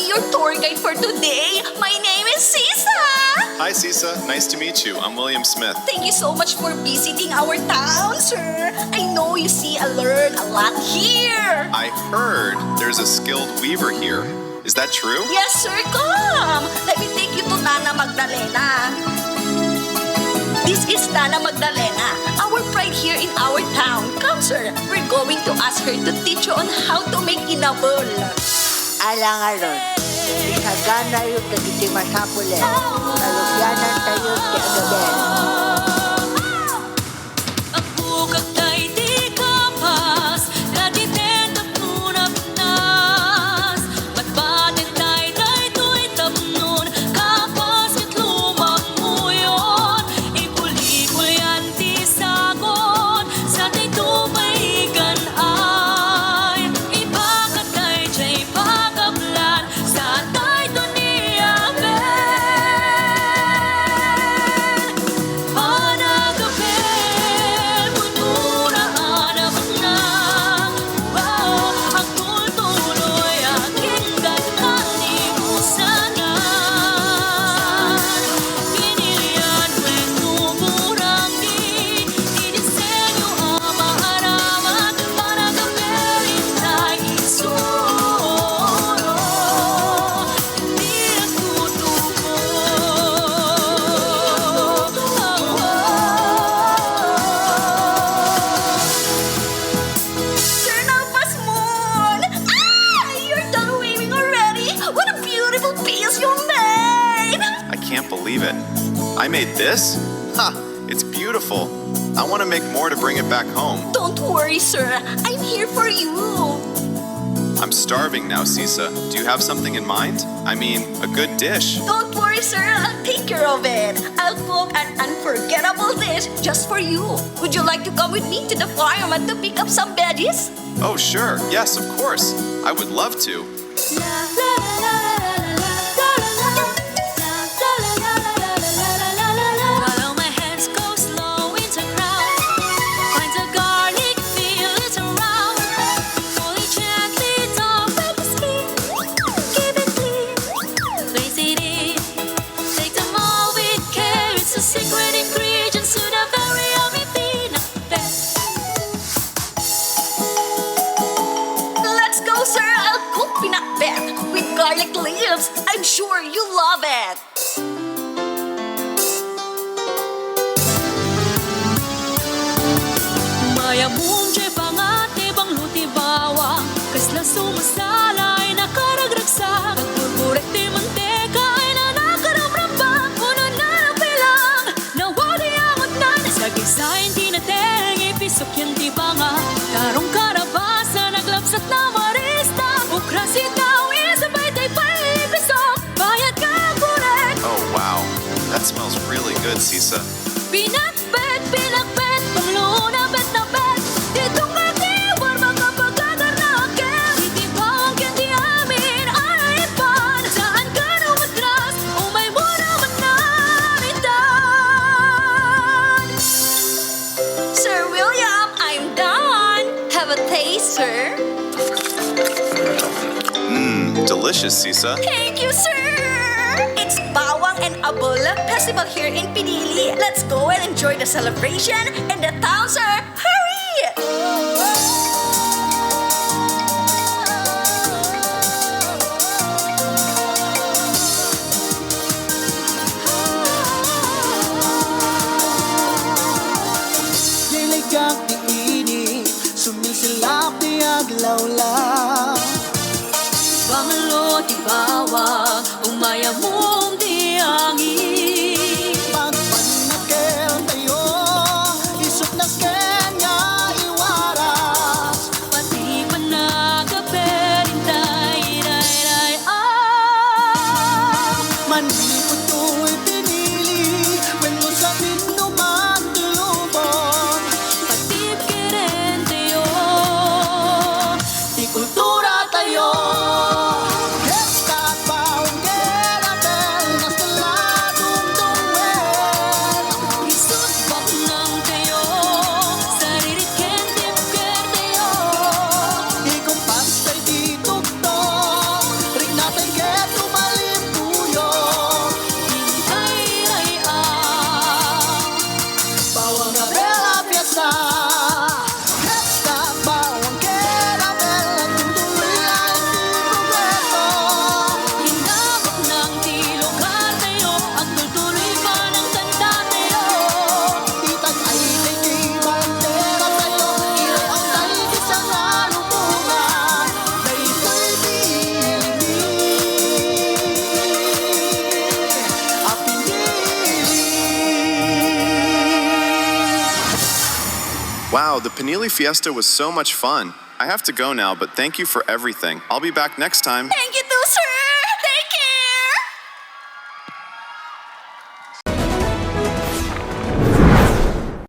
your tour guide for today. My name is Sisa. Hi, Sisa. Nice to meet you. I'm William Smith. Thank you so much for visiting our town, sir. I know you see and learn a lot here. I heard there's a skilled weaver here. Is that true? Yes, sir. Come. Let me take you to Nana Magdalena. This is Nana Magdalena, our pride here in our town. Come, sir. We're going to ask her to teach you on how to make inabol. Alangaron, isagana yung dagiti masapulin. Nalukyanan tayo si Agabel. I made this? Ha! It's beautiful. I want to make more to bring it back home. Don't worry, sir. I'm here for you. I'm starving now, Sisa. Do you have something in mind? I mean, a good dish. Don't worry, sir. I'll take care of it. I'll cook an unforgettable dish just for you. Would you like to come with me to the farm and to pick up some veggies? Oh, sure. Yes, of course. I would love to. Garlic leaves. I'm sure you love it. Maya mungje pangati bang luti bawang kasla sumasalay nakaragragsak pagburburek di manteka ay nanakaramramba puno na ng pilang nawali ang utnan sa gisayin tinateng ipisok yan di banga karong karabasa naglapsat na marista ukrasita. Oh, wow. That smells really good, Sisa. Pinakbet, panglunabet na bet. Ditong natiwar mga pagkagarnakin. Hindi ba ang candy amin ay ipan? Saan ka numatras? Umay mo naman namitan. Sir William, I'm done. Have a taste, sir. Delicious, Sisa. Thank you, sir. It's Bawang and Abel Festival here in Pinili. Let's go and enjoy the celebration in the town, sir. Hurry! Diligag di ini, sumisilap di aglaw-law. Bangalo di bawang, umaya mong diangin. Pagpanakel tayo, isok na kanya iwaras. Pati panagaperintay, ray-ray, Manipot ko'y pinili, wenlo sa minuman tulubon. patip kiren tayo, Di kultura tayo. isut bak ng tayo, saririt kentim ker tayo. Ikumpas tayo di tuktok, rin natin get Wow, the Pinili Fiesta was so much fun. I have to go now, but thank you for everything. I'll be back next time. Thank you